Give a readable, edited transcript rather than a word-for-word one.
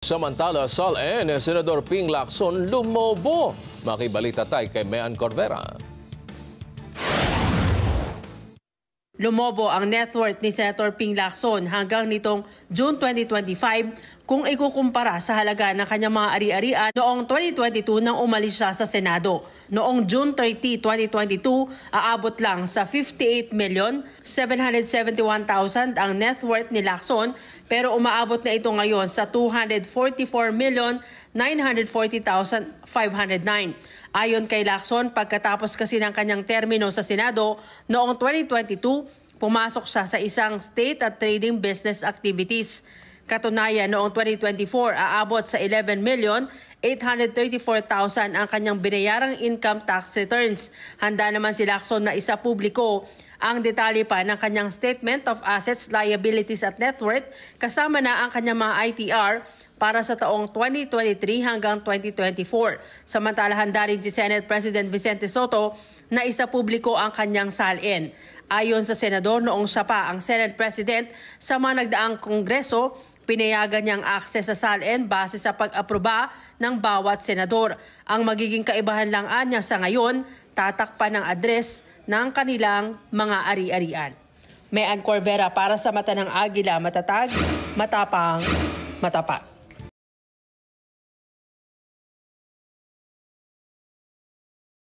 Samantala, SALN, Senador Ping Lacson lumobo. Makibalita tayo kay Mean Corvera. Lumobo ang net worth ni Senator Ping Lacson hanggang nitong June 2025 kung ikukumpara sa halaga ng kanyang mga ari-arian noong 2022 nang umalis siya sa Senado. Noong June 30, 2022, aabot lang sa 58,771,000 ang net worth ni Lacson, pero umaabot na ito ngayon sa 244,940,509. Ayon kay Lacson, pagkatapos kasi ng kanyang termino sa Senado noong 2022, pumasok siya sa isang state at trading business activities. Katunayan, noong 2024, aabot sa 11,834,000 ang kanyang binayarang income tax returns. Handa naman si Lacson na isapubliko ang detalye pa ng kanyang Statement of Assets, Liabilities at Net Worth, kasama na ang kanyang mga ITR para sa taong 2023 hanggang 2024. Samantala, handa rin si Senate President Vicente Sotto na isapubliko ang kanyang SALN. Ayon sa Senador, noong siya pa ang Senate President sa mga nagdaang Kongreso, pinayagan niyang akses sa SALN base sa pag-aproba ng bawat senador. Ang magiging kaibahan lang niya sa ngayon, tatakpan ng address ng kanilang mga ari-arian. Mean Corvera para sa Mata ng Agila, matatag, matapang, matapat.